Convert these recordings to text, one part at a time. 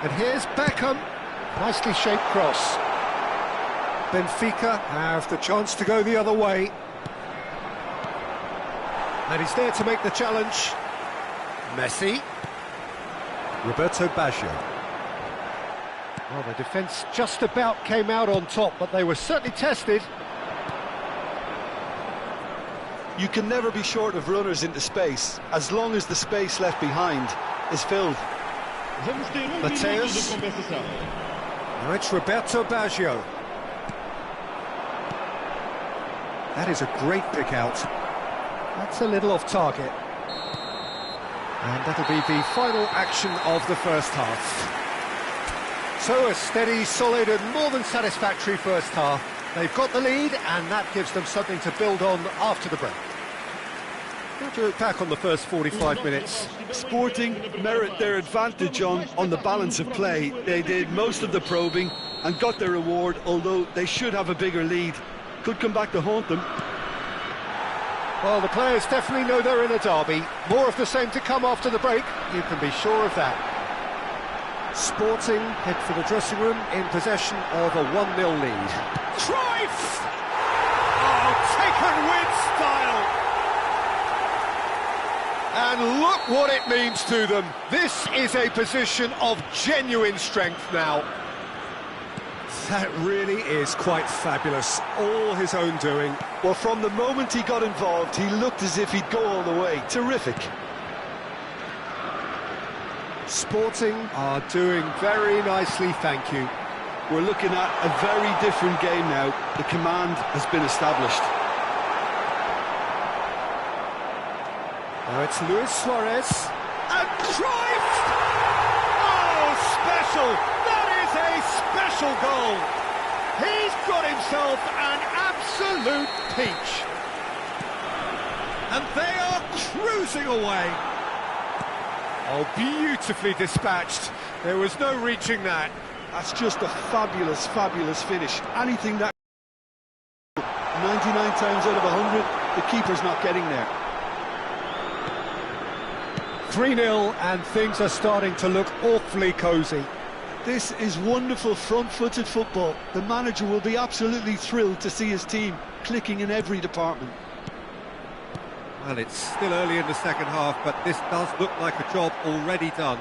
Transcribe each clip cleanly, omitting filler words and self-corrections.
And here's Beckham. Nicely shaped cross. Benfica have the chance to go the other way. And he's there to make the challenge. Messi. Roberto Baggio. Well, the defence just about came out on top, but they were certainly tested. You can never be short of runners into space, as long as the space left behind is filled. Mateus. Now it's Roberto Baggio. That is a great pick out. That's a little off target. And that'll be the final action of the first half. So a steady, solid and more than satisfactory first half. They've got the lead and that gives them something to build on after the break. How do you look back on the first 45 minutes? Sporting merit their advantage on the balance of play. They did most of the probing and got their reward, although they should have a bigger lead. Could come back to haunt them. Well, the players definitely know they're in a derby. More of the same to come after the break, you can be sure of that. Sporting head for the dressing room in possession of a 1-0 lead. Cruyff! Oh, taken with style! And look what it means to them. This is a position of genuine strength now. That really is quite fabulous, all his own doing. Well, from the moment he got involved, he looked as if he'd go all the way. Terrific. Sporting are doing very nicely, thank you. We're looking at a very different game now. The command has been established. Now it's Luis Suarez. And Cruyff! Oh, special! That is a special goal! He's got himself an absolute peach. And they are cruising away. Oh, beautifully dispatched. There was no reaching that. That's just a fabulous, fabulous finish. Anything that 99 times out of 100, the keeper's not getting there. 3-0 and things are starting to look awfully cosy. This is wonderful front-footed football. The manager will be absolutely thrilled to see his team clicking in every department. Well, it's still early in the second half, but this does look like a job already done.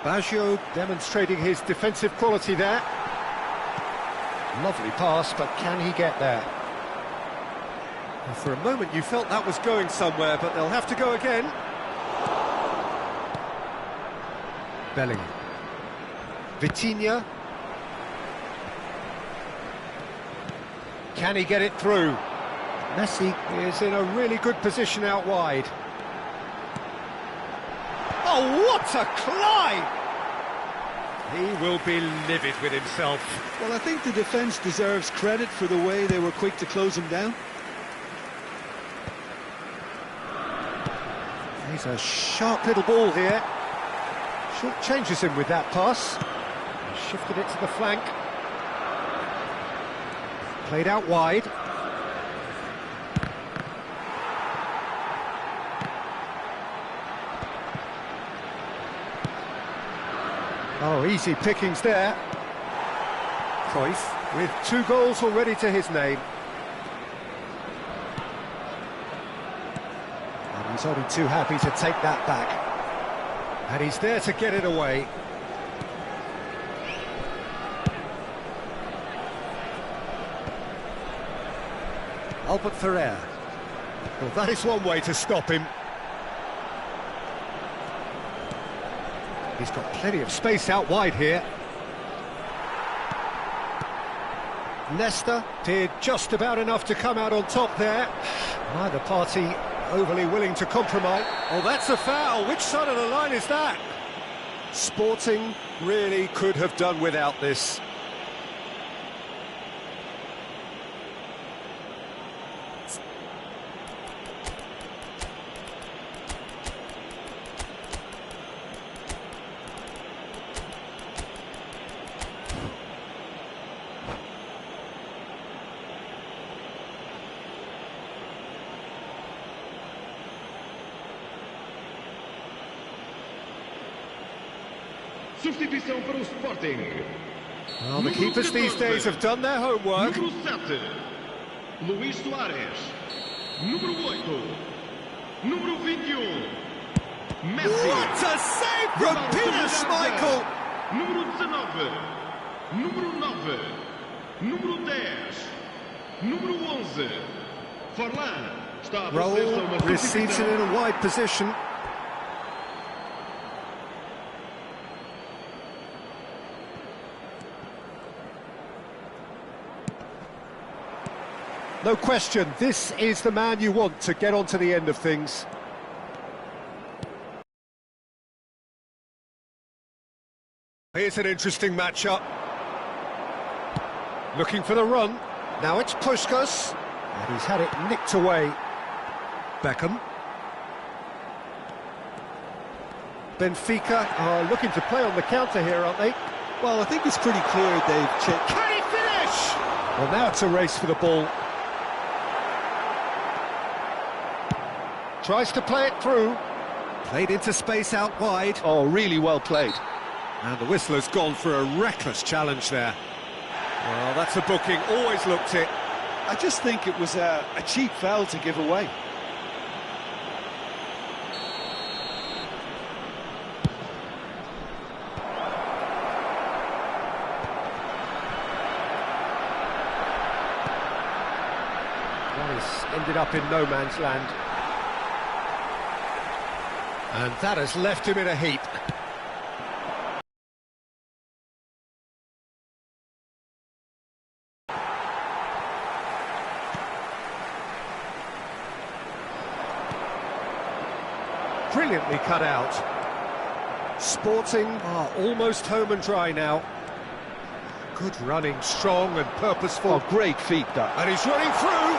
Baggio demonstrating his defensive quality there. Lovely pass, but can he get there? Well, for a moment you felt that was going somewhere, but they'll have to go again. Bellingham. Vitinha. Can he get it through? Messi is in a really good position out wide. Oh, what a climb! He will be livid with himself. Well, I think the defence deserves credit for the way they were quick to close him down. He's a sharp little ball here. Short changes him with that pass. Shifted it to the flank. Played out wide. Oh, easy pickings there. Cruyff with 2 goals already to his name. And he's only too happy to take that back. And he's there to get it away. Albert Ferrer. Well, that is one way to stop him. He's got plenty of space out wide here. Nesta did just about enough to come out on top there. Neither party overly willing to compromise. Oh, that's a foul. Which side of the line is that? Sporting really could have done without this. Substituição para o Sporting. Well, the keepers these days have done their homework. Número 7, Luís Soares. Número 8, número 21, Messi. What a save from Peter Schmeichel! Número 19, número 9, número 10, número 11, Forlan. Está a proceder a uma Raul reseated substituição. in a wide position. No question, this is the man you want to get on to the end of things. Here's an interesting matchup. Looking for the run. Now it's Puskás. And he's had it nicked away. Beckham. Benfica are looking to play on the counter here, aren't they? Well, I think it's pretty clear they've checked. Can he finish? Well, now it's a race for the ball. Tries to play it through. Played into space out wide. Oh, really well played. And the whistler's gone for a reckless challenge there. Well, that's a booking, always looked it. I just think it was a cheap foul to give away. Well, he's ended up in no man's land. And that has left him in a heap. Brilliantly cut out. Sporting are almost home and dry now. Good running, strong and purposeful. Oh, great feet, that. And he's running through.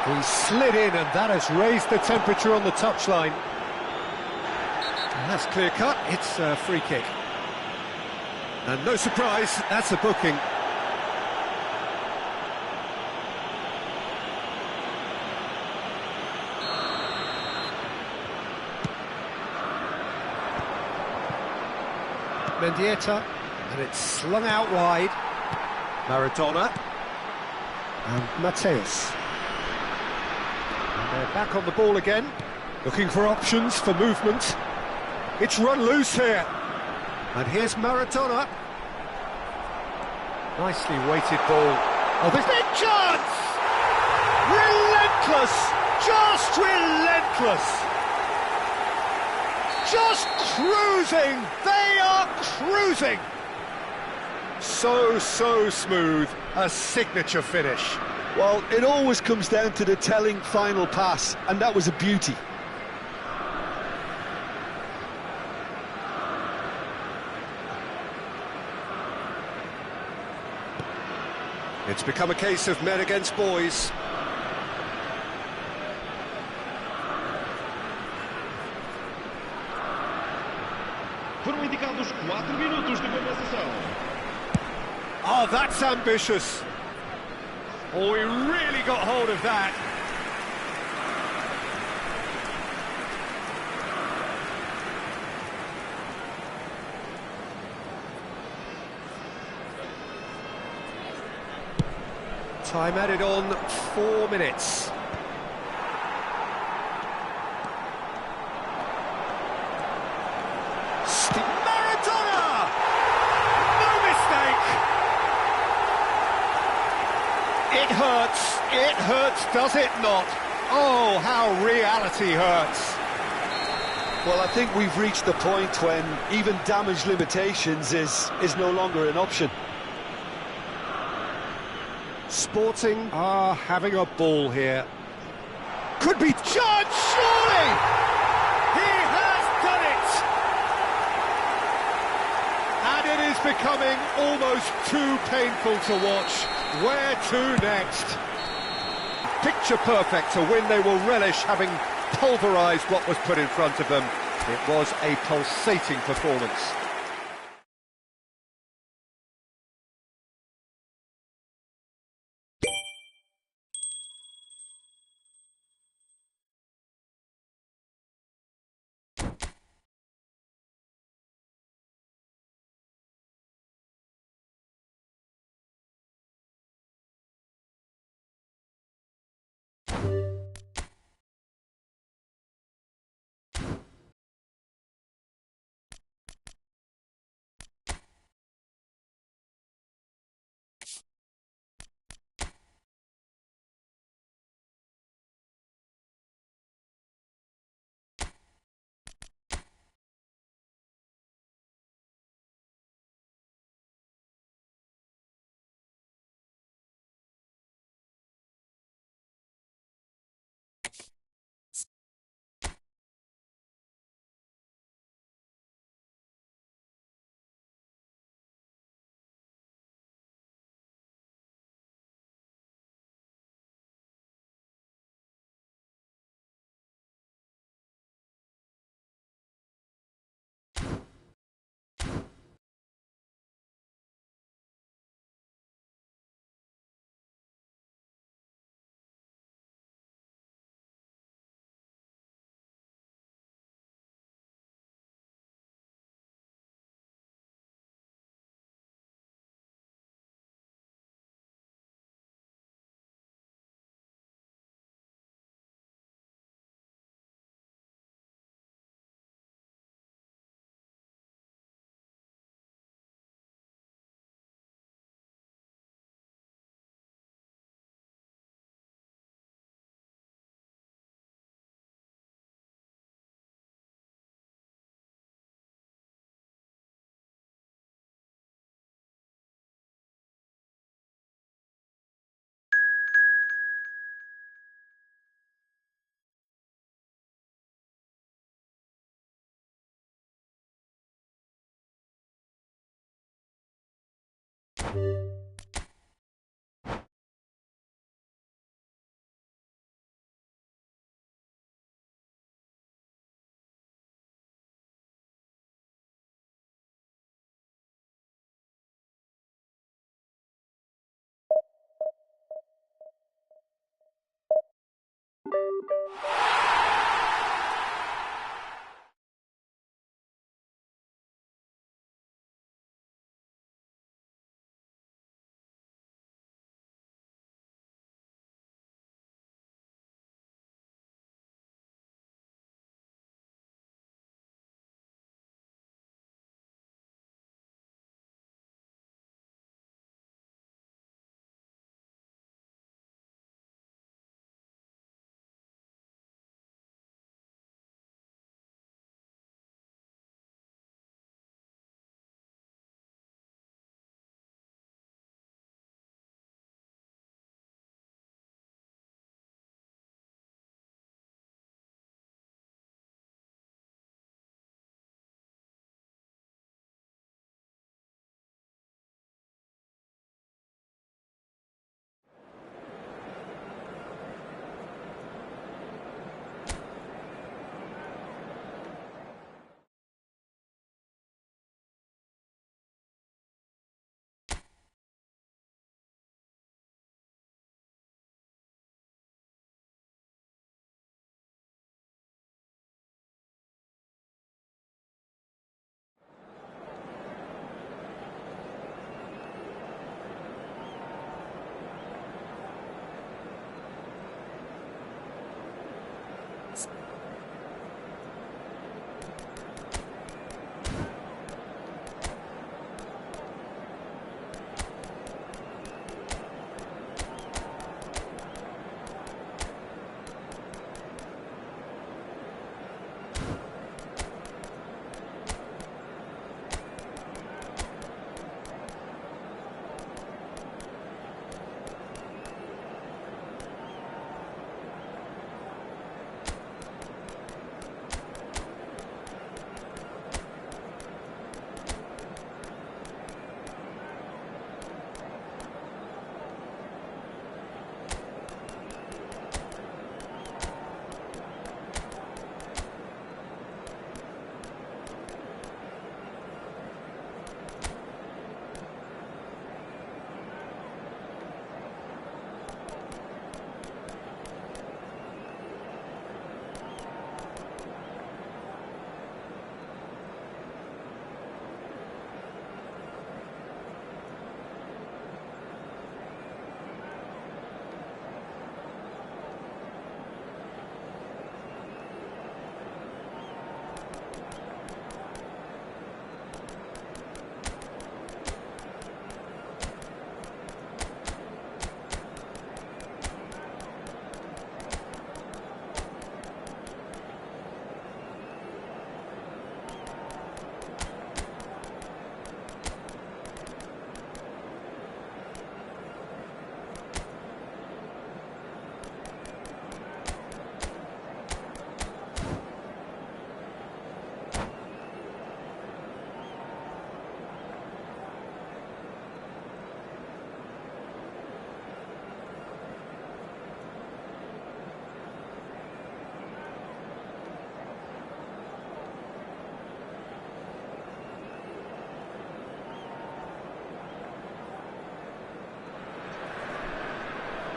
He slid in, and that has raised the temperature on the touchline. And that's clear cut. It's a free kick. And no surprise, that's a booking. Mendieta, and it's slung out wide. Maradona and Mateus. And they're back on the ball again, looking for options for movement. It's run loose here. And here's Maradona. Nicely weighted ball. Oh, there's big chance! Relentless! Just relentless! Just cruising! They are cruising! So smooth. A signature finish. Well, it always comes down to the telling final pass, and that was a beauty. It's become a case of men against boys. Foram indicados 4 minutos de compensação. Oh, that's ambitious. Oh, he really got hold of that. Time added on 4 minutes. Maradona! No mistake! It hurts, does it not? Oh, how reality hurts. Well, I think we've reached the point when even damage limitations is no longer an option. Sporting are having a ball here. Could be judged, surely! He has done it! And it is becoming almost too painful to watch. Where to next? Picture perfect, a win they will relish, having pulverised what was put in front of them. It was a pulsating performance.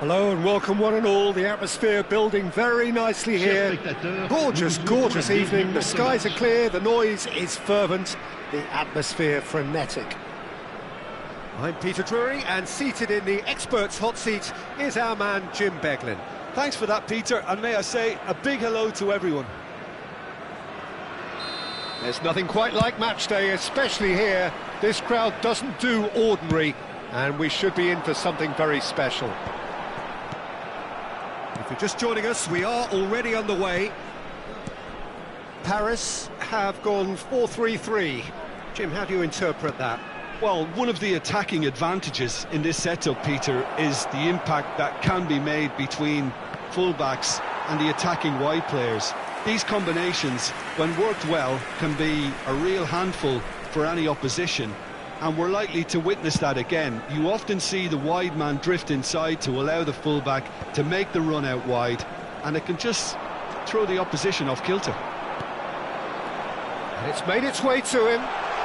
Hello and welcome one and all, the atmosphere building very nicely here. Gorgeous, gorgeous evening, the skies are clear, the noise is fervent, the atmosphere frenetic. I'm Peter Drury and seated in the experts' hot seat is our man Jim Beglin. Thanks for that, Peter, and may I say a big hello to everyone. There's nothing quite like match day, especially here. This crowd doesn't do ordinary and we should be in for something very special. If you're just joining us, we are already underway. Paris have gone 4-3-3. Jim, how do you interpret that? Well, one of the attacking advantages in this setup, Peter, is the impact that can be made between fullbacks and the attacking wide players. These combinations, when worked well, can be a real handful for any opposition. and we're likely to witness that again. You often see the wide man drift inside to allow the fullback to make the run out wide, and it can just throw the opposition off kilter. And it's made its way to him.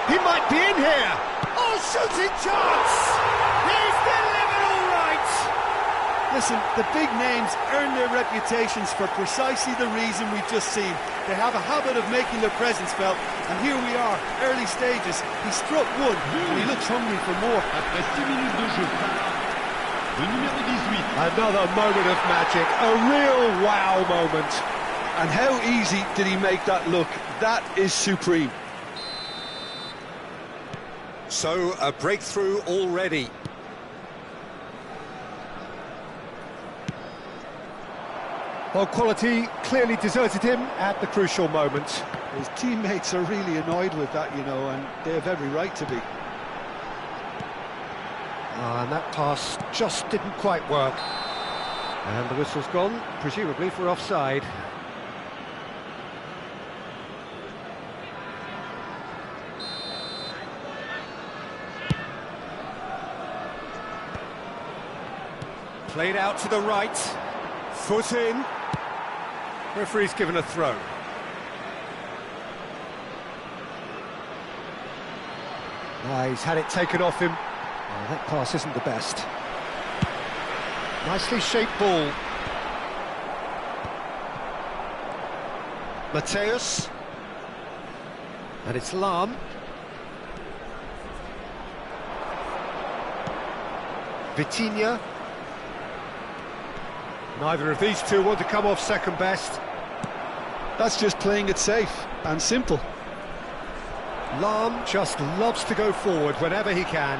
He might be in here. Oh, shooting chance! He's delivered all right! Listen, the big names earn their reputations for precisely the reason we've just seen. They have a habit of making their presence felt, and here we are, early stages. He struck one, and he looks hungry for more. Après 6 minutes de jeu, le numéro 18. Another moment of magic, a real wow moment. And how easy did he make that look? That is supreme. So, a breakthrough already. Well, quality clearly deserted him at the crucial moment. His teammates are really annoyed with that, you know, and they have every right to be. And that pass just didn't quite work. And the whistle's gone, presumably for offside. Played out to the right, foot in. Referee's given a throw. He's had it taken off him. Oh, that pass isn't the best. Nicely shaped ball. Mateus. And it's Lahm. Vitinha. Neither of these two want to come off second best. That's just playing it safe and simple. Lahm just loves to go forward whenever he can.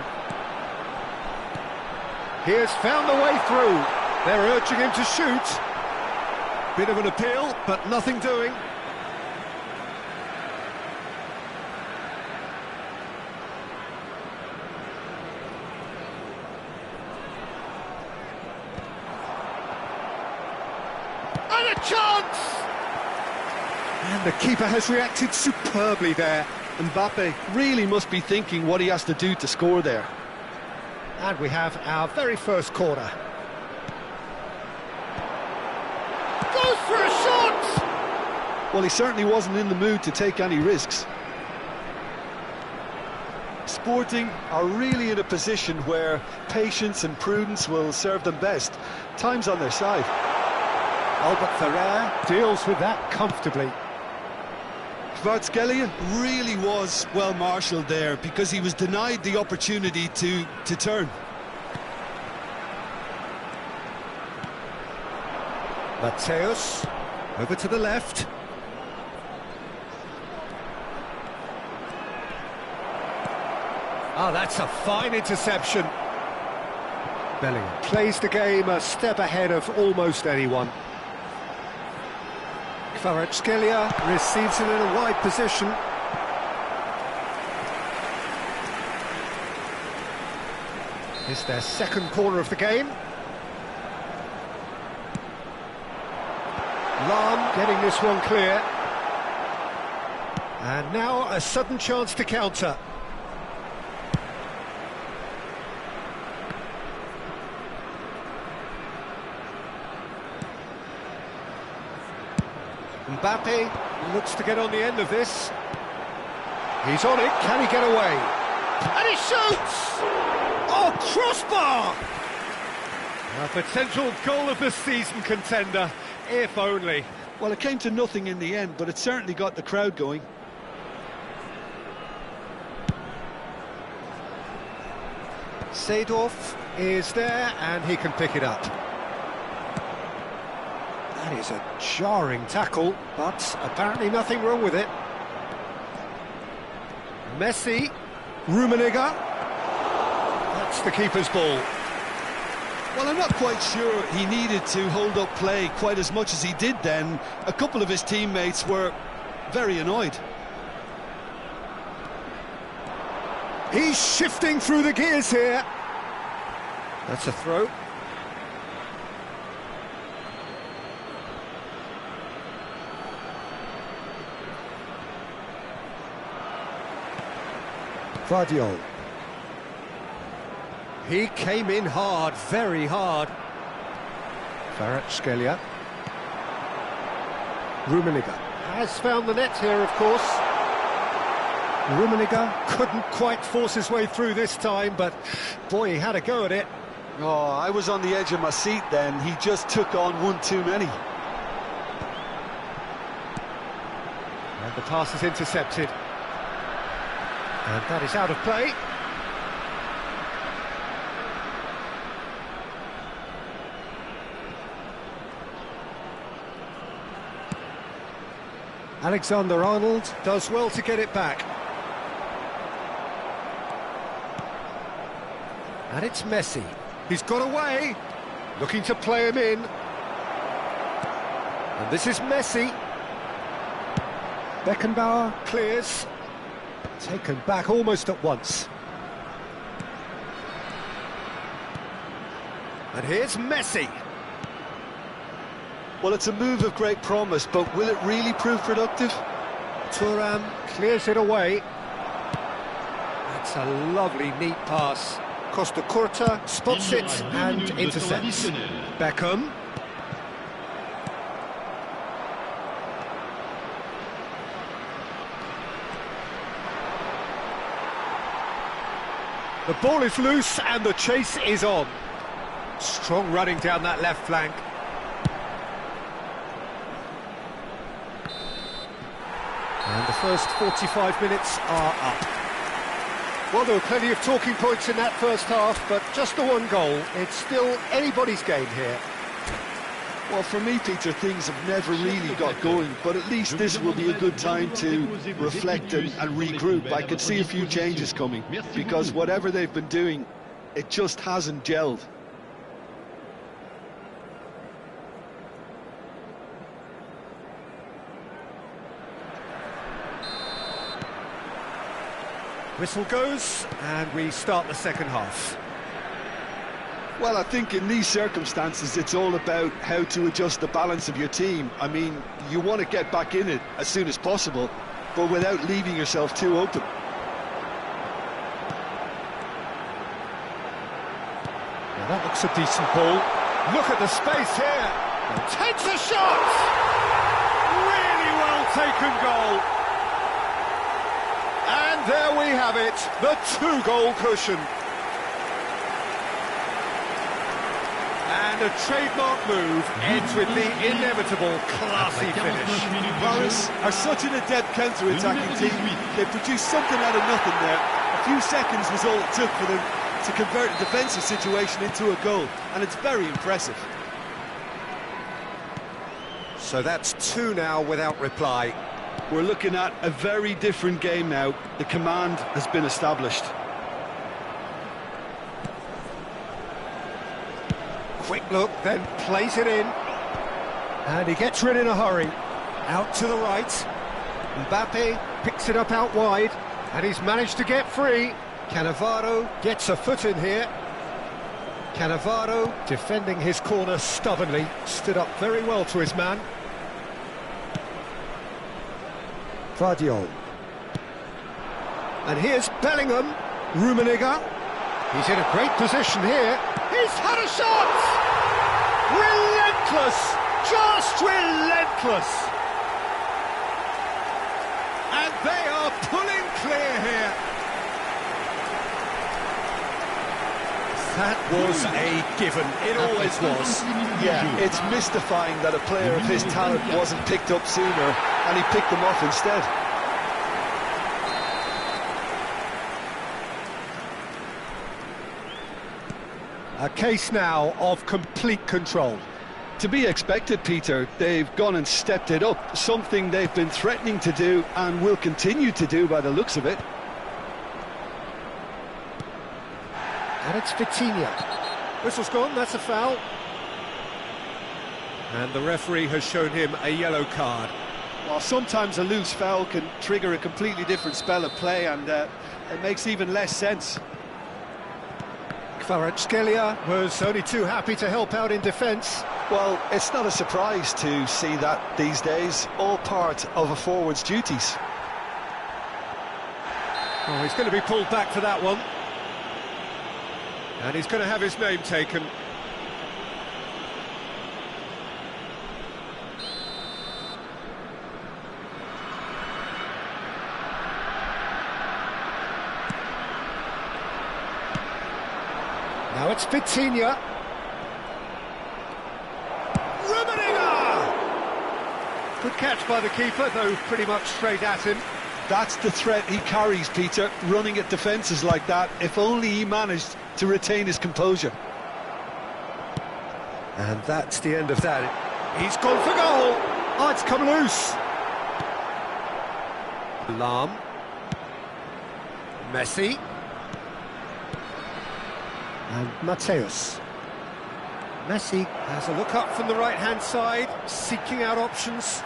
He has found the way through. They're urging him to shoot. Bit of an appeal, but nothing doing. And a chance! And the keeper has reacted superbly there. Mbappe really must be thinking what he has to do to score there. And we have our very first corner. Goes for a shot! Well, he certainly wasn't in the mood to take any risks. Sporting are really in a position where patience and prudence will serve them best. Time's on their side. Albert Ferrer deals with that comfortably. Kvaratskhelia really was well marshalled there because he was denied the opportunity to turn. Mateus, over to the left. Oh, that's a fine interception. Bellingham plays the game a step ahead of almost anyone. Kvaratskhelia receives it in a wide position. It's their second corner of the game. Lahm getting this one clear. And now a sudden chance to counter. Mbappe looks to get on the end of this. He's on it, can he get away? And he shoots! Oh, crossbar! A potential goal of the season contender, if only. Well, it came to nothing in the end, but it certainly got the crowd going. Seedorf is there, and he can pick it up. That is a jarring tackle, but apparently nothing wrong with it. Messi, Rummenigge. That's the keeper's ball. Well, I'm not quite sure he needed to hold up play quite as much as he did then. A couple of his teammates were very annoyed. He's shifting through the gears here. That's a throw. Gvardiol. He came in hard, very hard. Kvaratskhelia. Rummenigge has found the net here, of course. Rummenigge couldn't quite force his way through this time, but boy, he had a go at it. Oh, I was on the edge of my seat then. He just took on one too many. And the pass is intercepted. And that is out of play. Alexander-Arnold does well to get it back. And it's Messi. He's got away, looking to play him in. And this is Messi. Beckenbauer clears. Taken back almost at once. And here's Messi. Well, it's a move of great promise, but will it really prove productive? Thuram clears it away. That's a lovely, neat pass. Costa Curta spots it and intercepts. Beckham. The ball is loose and the chase is on. Strong running down that left flank. And the first 45 minutes are up. Well, there were plenty of talking points in that first half, but just the one goal. It's still anybody's game here. Well, for me, Peter, things have never really got going, but at least this will be a good time to reflect and regroup. I could see a few changes coming, because whatever they've been doing, it just hasn't gelled. Whistle goes, and we start the second half. Well, I think in these circumstances, it's all about how to adjust the balance of your team. I mean, you want to get back in it as soon as possible, but without leaving yourself too open. Now that looks a decent ball. Look at the space here. Takes a shot! Really well taken goal. And there we have it, the two-goal cushion. And a trademark move ends with the inevitable classy finish. Paris are such an adept counter-attacking team. They produced something out of nothing there. A few seconds was all it took for them to convert a defensive situation into a goal, and it's very impressive. So that's two now without reply. We're looking at a very different game now. The command has been established. Quick look, then plays it in. And he gets rid in a hurry. Out to the right. Mbappe picks it up out wide. And he's managed to get free. Cannavaro gets a foot in here. Cannavaro defending his corner stubbornly. Stood up very well to his man. Vardiol. And here's Bellingham. Rummenigge. He's in a great position here. He's had a shot! Relentless! Just relentless! And they are pulling clear here. That was a given. It always was. Yeah, it's mystifying that a player of his talent wasn't picked up sooner, and he picked them off instead. A case now of complete control. To be expected, Peter. They've gone and stepped it up, something they've been threatening to do and will continue to do by the looks of it. And it's Vitinha. Whistle's gone, that's a foul. And the referee has shown him a yellow card. Well, sometimes a loose foul can trigger a completely different spell of play, and it makes even less sense. Kvaratskhelia was only too happy to help out in defence. Well, it's not a surprise to see that these days, all part of a forward's duties. Oh, he's going to be pulled back for that one. And he's going to have his name taken. Now it's Vitinha. Rummenigge! Good catch by the keeper, though pretty much straight at him. That's the threat he carries, Peter, running at defences like that. If only he managed to retain his composure. And that's the end of that. He's gone for goal! Oh, it's come loose! Lahm. Messi. And Mateus. Messi has a look up from the right-hand side, seeking out options.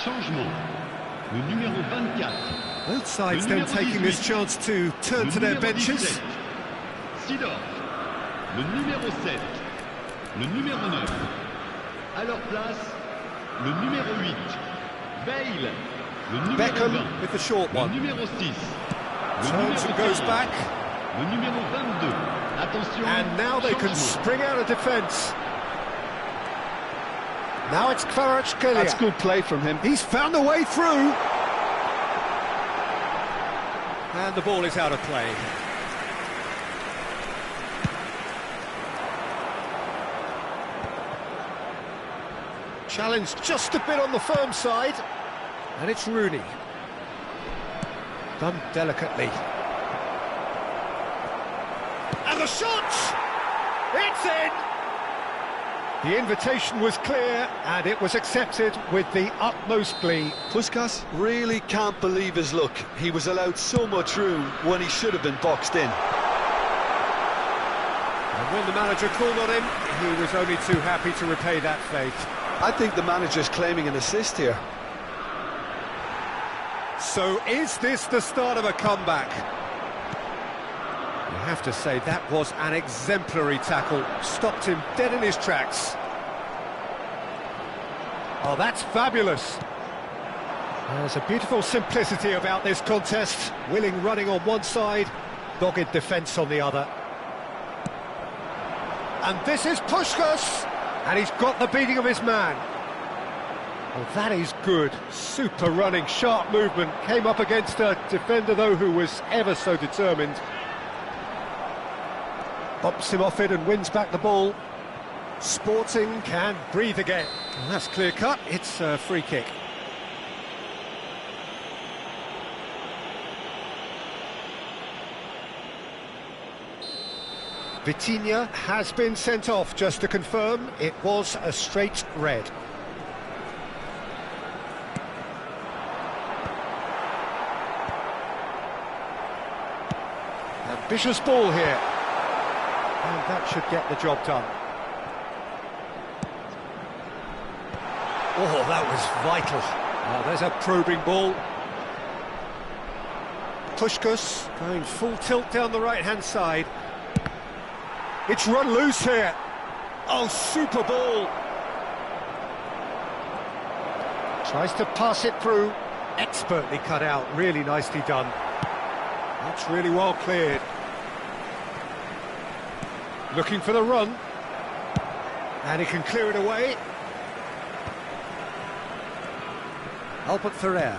Changement. Le numéro 24. Both sides then taking this chance to turn to their benches. Seedorf. Le numéro 7. Le numéro 9. À leur place, le numéro 8. Bale. Le numéro Beckham 20. with the short Le one. numéro 6. Le Turns and numéro goes 15. back. Le numéro 22. Attention. And now they can changement. spring out of defence. Now it's Kvaratskhelia. That's good play from him. He's found a way through. And the ball is out of play. Challenged just a bit on the firm side. And it's Rooney. Done delicately. And the shot! It's in! The invitation was clear, and it was accepted with the utmost glee. Puskás really can't believe his luck. He was allowed so much room when he should have been boxed in. And when the manager called on him, he was only too happy to repay that fate. I think the manager's claiming an assist here. So is this the start of a comeback? You have to say that was an exemplary tackle. Stopped him dead in his tracks. Oh, that's fabulous. There's a beautiful simplicity about this contest. Willing running on one side, dogged defence on the other. And this is Puskás, and he's got the beating of his man. Well, that is good. Super running, sharp movement. Came up against a defender, though, who was ever so determined. Bumps him off it and wins back the ball. Sporting can breathe again. Well, that's clear cut. It's a free kick. Vitinha has been sent off, just to confirm. It was a straight red. Ambitious ball here. And that should get the job done. Oh, that was vital. Oh, there's a probing ball. Puskás going full tilt down the right-hand side. It's run loose here. Oh, super ball. Tries to pass it through. Expertly cut out. Really nicely done. That's really well cleared. Looking for the run. And he can clear it away. Albert Ferrer.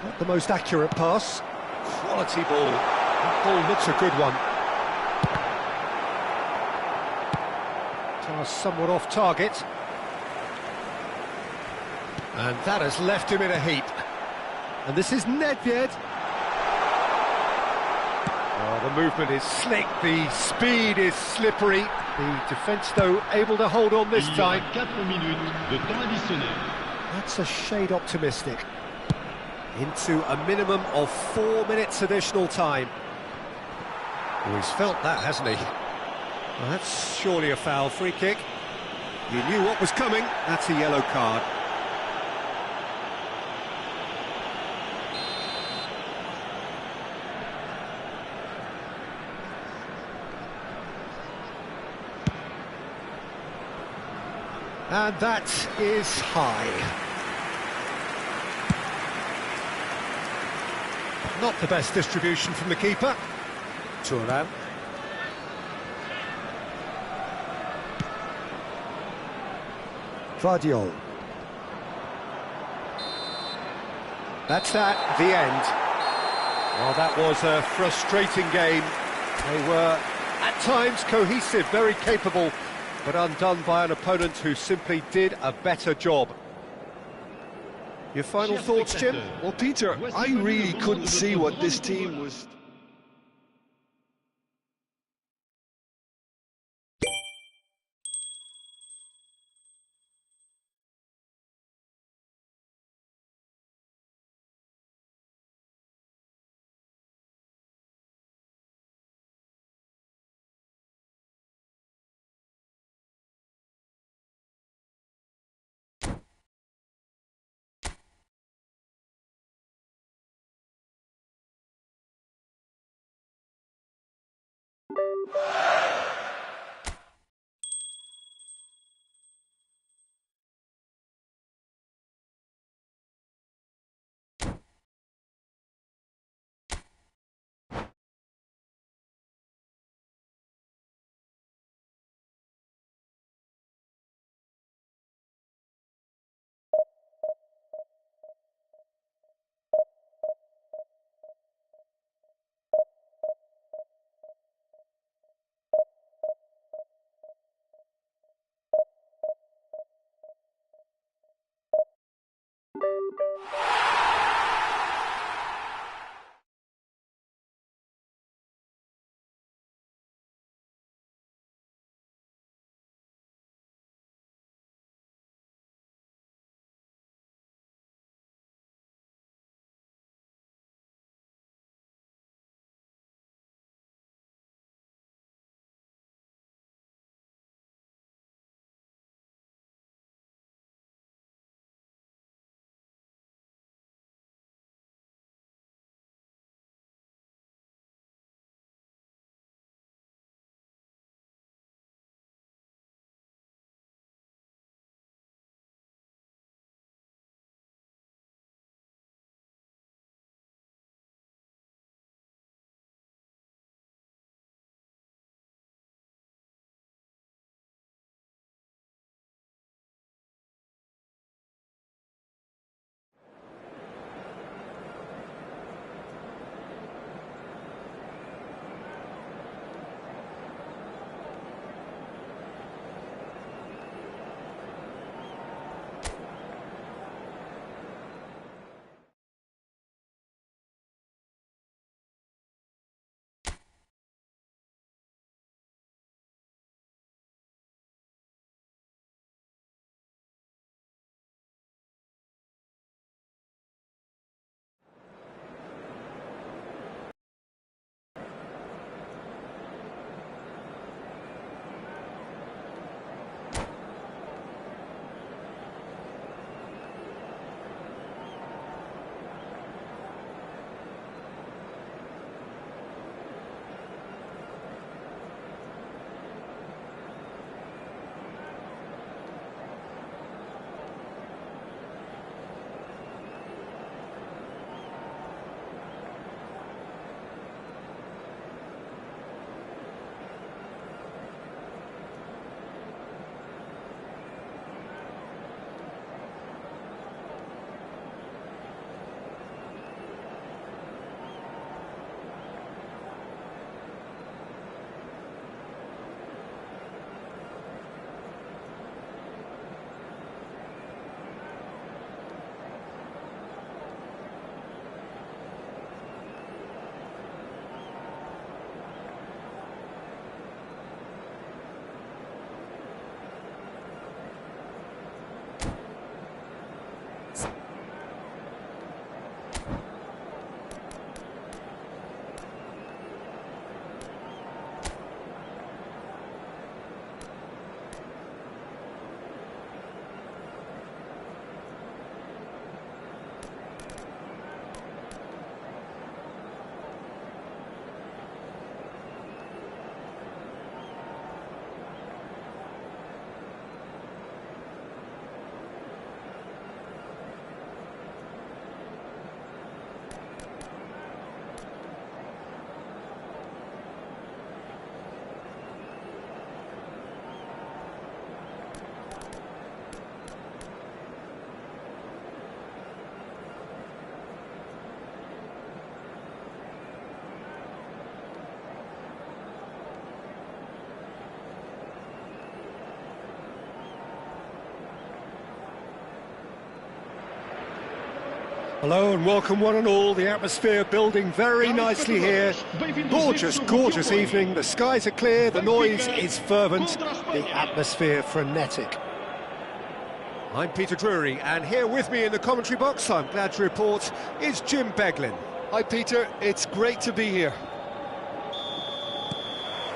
Not the most accurate pass. Quality ball. That ball looks a good one. Somewhat off target. And that has left him in a heap. And this is Nedved. Oh, the movement is slick, the speed is slippery. The defence, though, able to hold on this Il y aura time. 4 minutes de temps additionnel. That's a shade optimistic. Into a minimum of 4 minutes additional time. Oh, he's felt that, hasn't he? Well, that's surely a foul. Free kick. You knew what was coming. That's a yellow card. And that is high. Not the best distribution from the keeper. Thuram. Vardiol. That's that, the end. Well, that was a frustrating game. They were, at times, cohesive, very capable, but undone by an opponent who simply did a better job. Your final Chers thoughts, Jim? spectateurs, Well, Peter, voici I venu really le moment couldn't de see votre what this grand team football. was Hello and welcome one and all. The atmosphere building very nicely here. Gorgeous, gorgeous evening. The skies are clear, the noise is fervent, the atmosphere frenetic. I'm Peter Drury, and here with me in the commentary box, I'm glad to report, is Jim Beglin. Hi Peter, it's great to be here.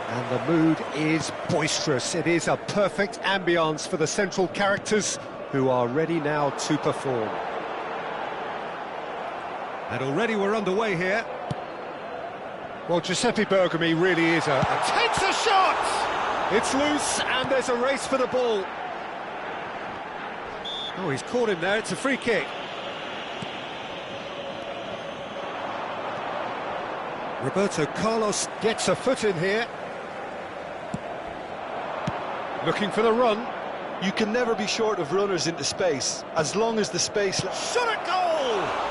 And the mood is boisterous. It is a perfect ambience for the central characters who are ready now to perform. And already we're underway here. Well, Giuseppe Bergomi really is takes a shot! It's loose and there's a race for the ball. Oh, he's caught him there, it's a free kick. Roberto Carlos gets a foot in here. Looking for the run. You can never be short of runners into space, as long as the space... Shot at goal!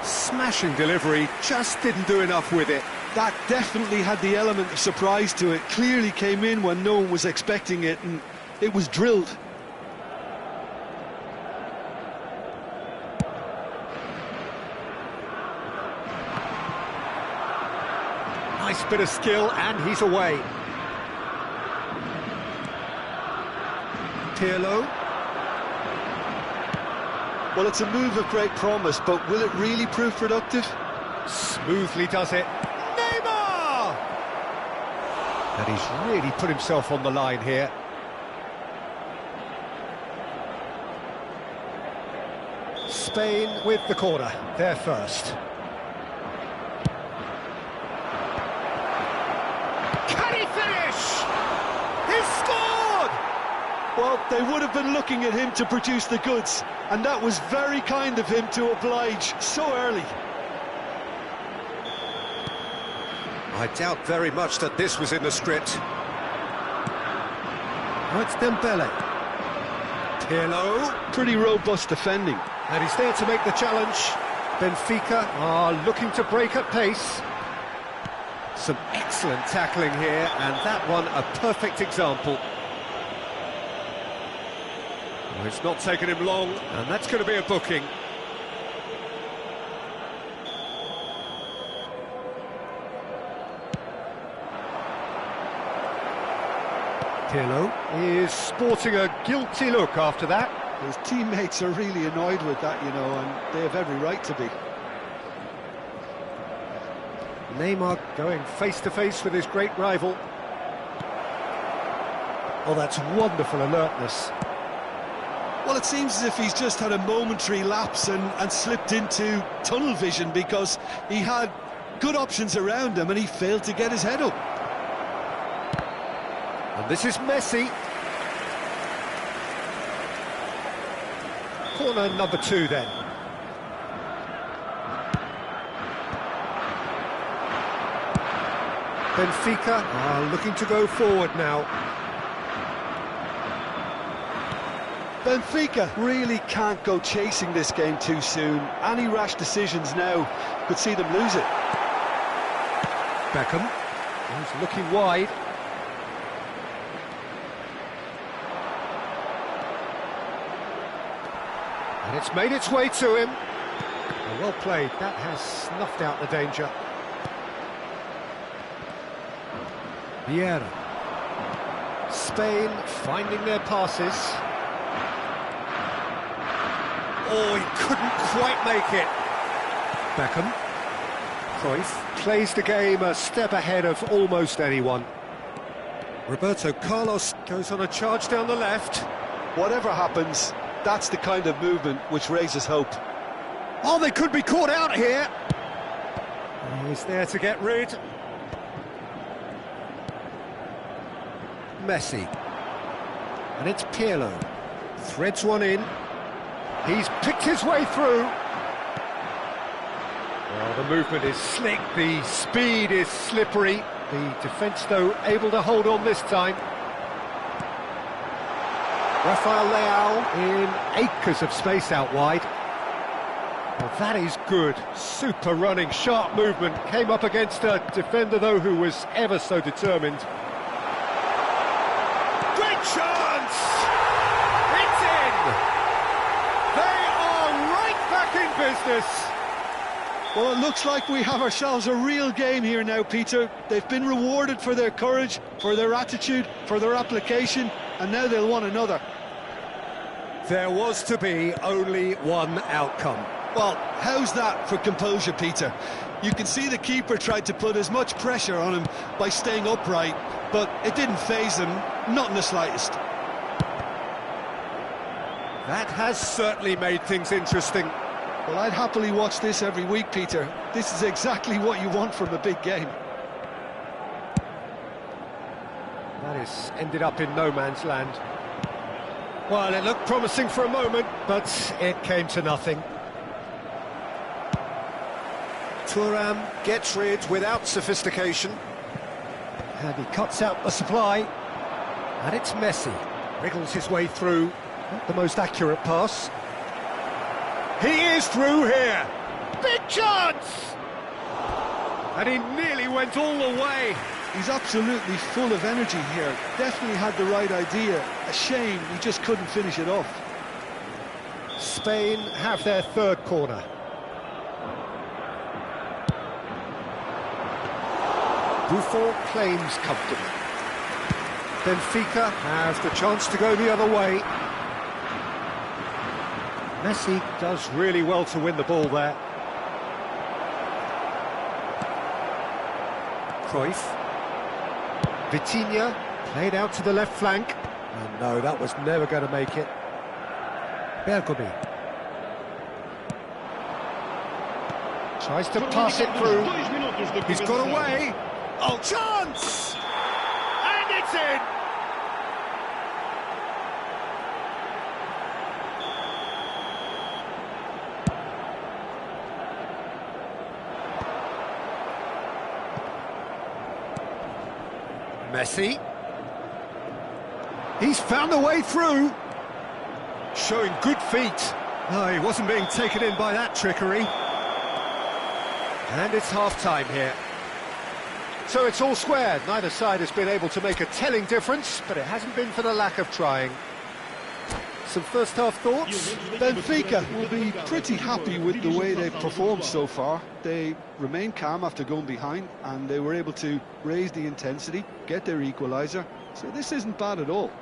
Smashing delivery, just didn't do enough with it. That definitely had the element of surprise to it. Clearly came in when no one was expecting it, and it was drilled. Nice bit of skill, and he's away. Pirlo. Well, it's a move of great promise, but will it really prove productive? Smoothly does it. Neymar! And he's really put himself on the line here. Spain with the corner, they're first. Can he finish? He's scored! Well, they would have been looking at him to produce the goods, and that was very kind of him to oblige so early. I doubt very much that this was in the script. Oh, it's Dembele. Pirlo. Pretty robust defending. And he's there to make the challenge. Benfica are looking to break at pace. Some excellent tackling here, and that one a perfect example. Well, it's not taken him long, and that's going to be a booking. Pirlo is sporting a guilty look after that. His teammates are really annoyed with that, you know, and they have every right to be. Neymar going face-to-face with his great rival. Oh, that's wonderful alertness. Well, it seems as if he's just had a momentary lapse and slipped into tunnel vision, because he had good options around him and he failed to get his head up. And this is Messi. Corner number 2 then. Benfica are looking to go forward now. Benfica really can't go chasing this game too soon. Any rash decisions now could see them lose it. Beckham, he's looking wide. And it's made its way to him. Well played, that has snuffed out the danger. Vieira. Spain finding their passes. Oh, he couldn't quite make it. Beckham. Cruyff plays the game a step ahead of almost anyone. Roberto Carlos goes on a charge down the left. Whatever happens, that's the kind of movement which raises hope. Oh, they could be caught out here. He's there to get rid. Messi. And it's Pirlo. Threads one in. He's picked his way through. Well, the movement is slick, the speed is slippery. The defence, though, able to hold on this time. Rafael Leao in acres of space out wide. Well, that is good. Super running, sharp movement. Came up against a defender, though, who was ever so determined. Great chance! It's in! They are right back back in business. Well, it looks like we have ourselves a real game here now, Peter. They've been rewarded for their courage, for their attitude, for their application, and now they'll want another. There was to be only one outcome. Well, how's that for composure, Peter? You can see the keeper tried to put as much pressure on him by staying upright, but it didn't faze him, not in the slightest. That has certainly made things interesting. Well, I'd happily watch this every week, Peter. This is exactly what you want from a big game. That has ended up in no man's land. Well, it looked promising for a moment, but it came to nothing. Thuram gets rid without sophistication. And he cuts out the supply. And it's Messi. Wriggles his way through. Not the most accurate pass. He is through here. Big chance! And he nearly went all the way. He's absolutely full of energy here. Definitely had the right idea. A shame he just couldn't finish it off. Spain have their third corner. Buffon claims comfortably. Benfica have the chance to go the other way. Messi does really well to win the ball there. Cruyff. Vitinha played out to the left flank. And no, that was never going to make it. Bergomi. Tries to pass it through. He's got away. Oh, chance! And it's in! Messi. He's found a way through. Showing good feet. No, he wasn't being taken in by that trickery. And it's half-time here. So it's all squared. Neither side has been able to make a telling difference, but it hasn't been for the lack of trying. Some first-half thoughts? Benfica will be pretty happy with the way they've performed so far. They remained calm after going behind, and they were able to raise the intensity, get their equaliser. So this isn't bad at all.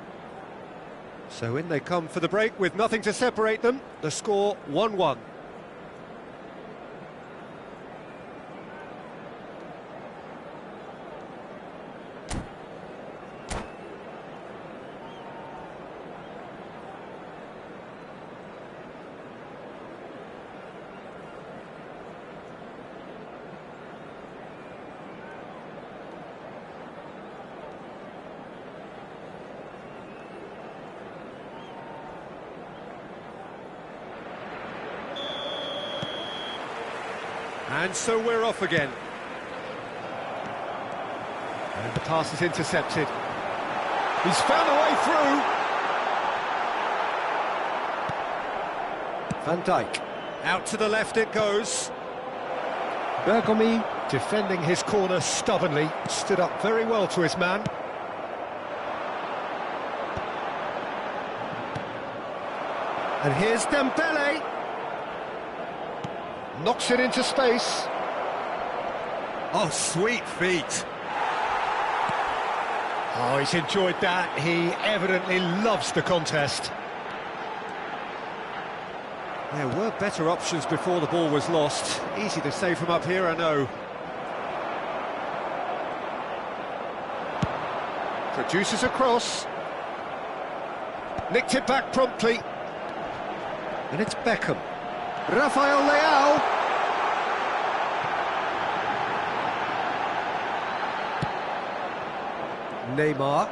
So in they come for the break with nothing to separate them. The score 1-1. And so we're off again. And the pass is intercepted. He's found a way through. Van Dijk. Out to the left it goes. Bergomi defending his corner stubbornly. Stood up very well to his man. And here's Dembele. Knocks it into space. Oh, sweet feet. Oh, he's enjoyed that. He evidently loves the contest. There were better options before the ball was lost. Easy to say from up here, I know. Produces a cross. Nicked it back promptly. And it's Beckham. Rafael Leao. Neymar.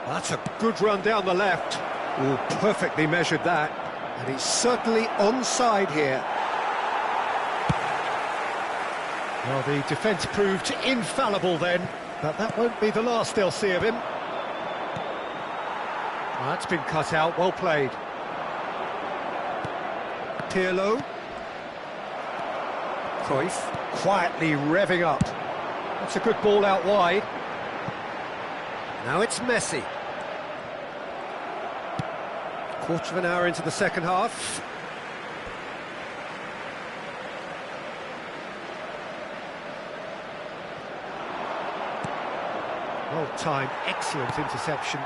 That's a good run down the left. Oh, perfectly measured that. And he's certainly onside here. Well, the defence proved infallible then, but that won't be the last they'll see of him. Well, that's been cut out, well played. Pirlo. Cruyff quietly revving up. That's a good ball out wide. Now it's Messi. Quarter of an hour into the second half. Well-timed, excellent interception.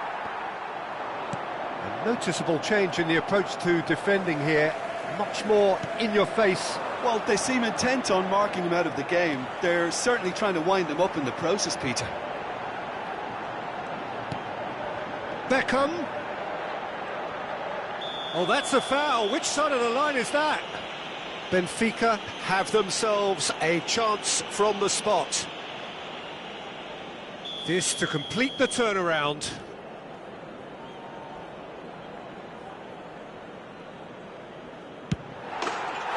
A noticeable change in the approach to defending here. Much more in your face. Well, they seem intent on marking him out of the game. They're certainly trying to wind him up in the process, Peter. Beckham. Oh, that's a foul. Which side of the line is that? Benfica have themselves a chance from the spot. This to complete the turnaround.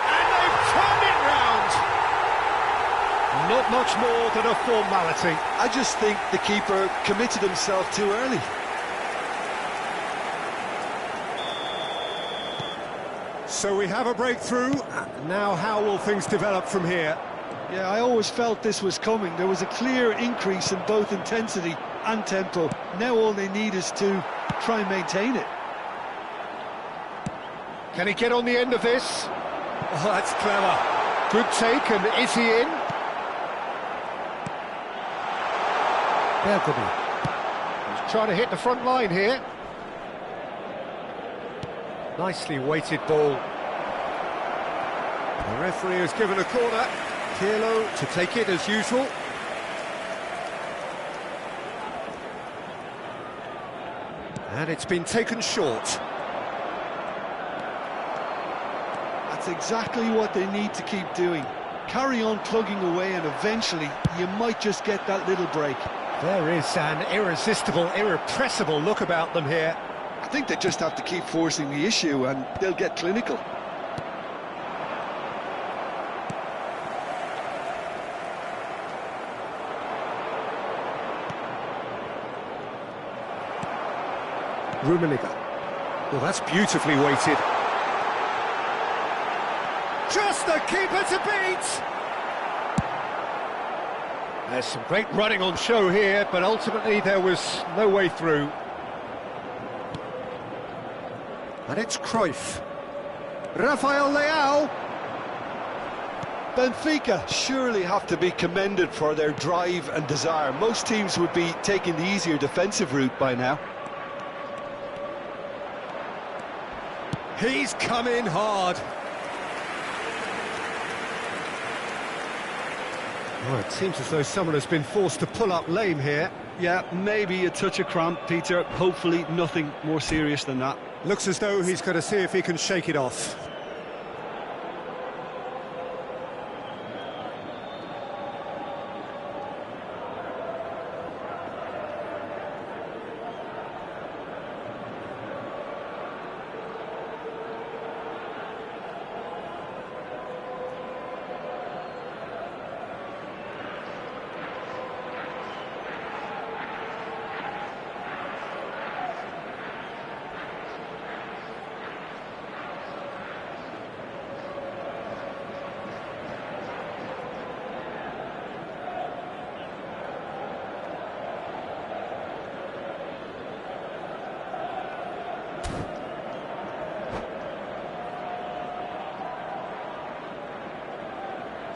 And they've turned it round. Not much more than a formality. I just think the keeper committed himself too early. So we have a breakthrough. Now how will things develop from here? Yeah, I always felt this was coming. There was a clear increase in both intensity and tempo. Now all they need is to try and maintain it. Can he get on the end of this? Oh, that's clever. Good take, and is he in? Bergkamp. He's trying to hit the front line here. Nicely weighted ball. The referee has given a corner. Pirlo to take it as usual. And it's been taken short. That's exactly what they need to keep doing. Carry on plugging away, and eventually you might just get that little break. There is an irresistible, irrepressible look about them here. I think they just have to keep forcing the issue and they'll get clinical. Rummenigge. Well, that's beautifully weighted. Just the keeper to beat! There's some great running on show here, but ultimately there was no way through. And it's Cruyff. Rafael Leao. Benfica surely have to be commended for their drive and desire. Most teams would be taking the easier defensive route by now. He's come in hard. Well, it seems as though someone has been forced to pull up lame here. Yeah, maybe a touch of cramp, Peter. Hopefully nothing more serious than that. Looks as though he's going to see if he can shake it off.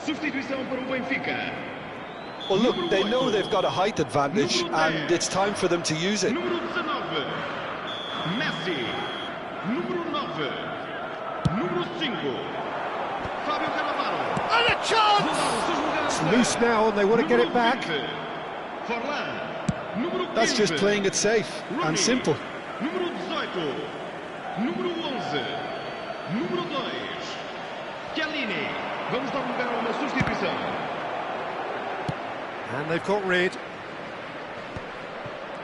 Substituição para o Benfica. Well, look, they know they've got a height advantage, and it's time for them to use it. Número 19, Messi. Número 9, número 5, Fábio Cannavaro. And a chance! It's loose now, and they want to get it back. That's just playing it safe and simple. Número 18, número 11, número 2, Chiellini. Vamos dar lugar a uma substituição. And they've got rid.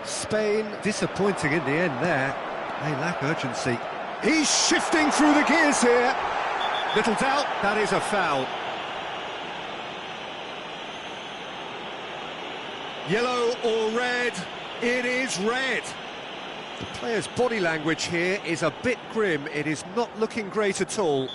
Spain disappointing in the end there. They lack urgency. He's shifting through the gears here. Little doubt, that is a foul. Yellow or red? It is red. The player's body language here is a bit grim. It is not looking great at all.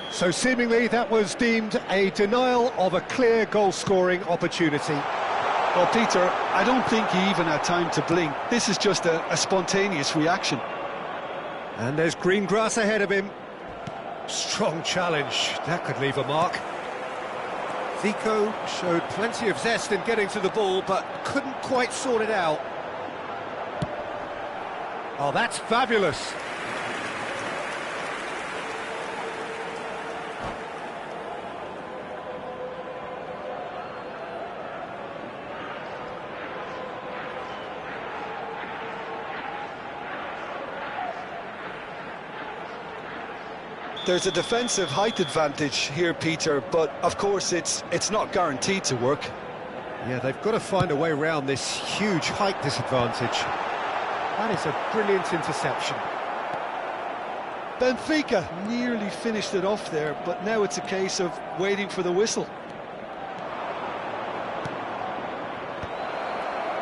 So seemingly that was deemed a denial of a clear goal-scoring opportunity. Well, Peter, I don't think he even had time to blink. This is just a spontaneous reaction. And there's green grass ahead of him. Strong challenge. That could leave a mark. Zico showed plenty of zest in getting to the ball, but couldn't quite sort it out. Oh, that's fabulous. There's a defensive height advantage here, Peter, but of course it's not guaranteed to work. Yeah, they've got to find a way around this huge height disadvantage. That is a brilliant interception. Benfica nearly finished it off there, but now it's a case of waiting for the whistle.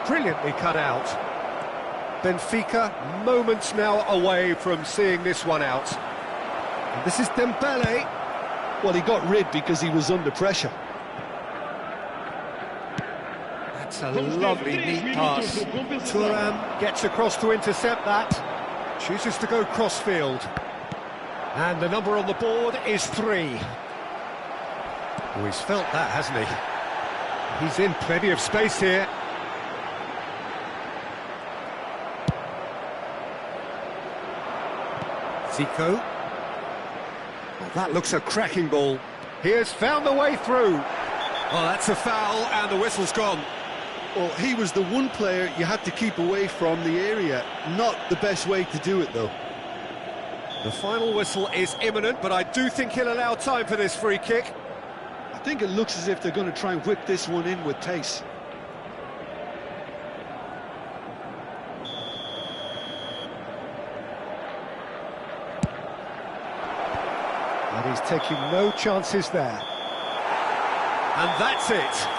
Brilliantly cut out. Benfica moments now away from seeing this one out. And this is Dembele. Well, he got rid because he was under pressure. That's a lovely, neat pass. Thuram gets across to intercept that. Chooses to go crossfield. And the number on the board is 3. Oh, he's felt that, hasn't he? He's in plenty of space here. Zico. Well, that looks a cracking ball. He has found the way through. Well, that's a foul, and the whistle's gone. Well, he was the one player you had to keep away from the area. Not the best way to do it, though. The final whistle is imminent, but I do think he'll allow time for this free kick. I think it looks as if they're going to try and whip this one in with pace. And he's taking no chances there. And that's it.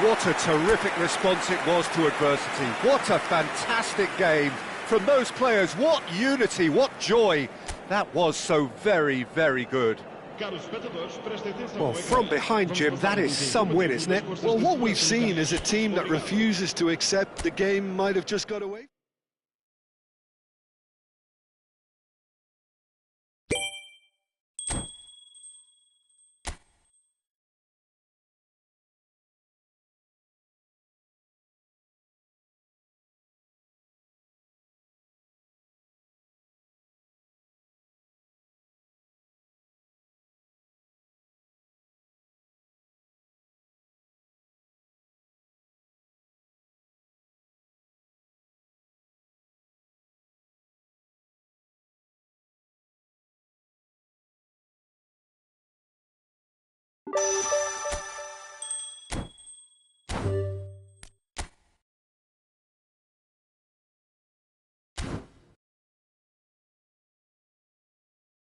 What a terrific response it was to adversity. What a fantastic game from those players. What unity, what joy. That was so very, very good. Well, from behind, Jim, that is some win, isn't it? Well, what we've seen is a team that refuses to accept the game might have just got away.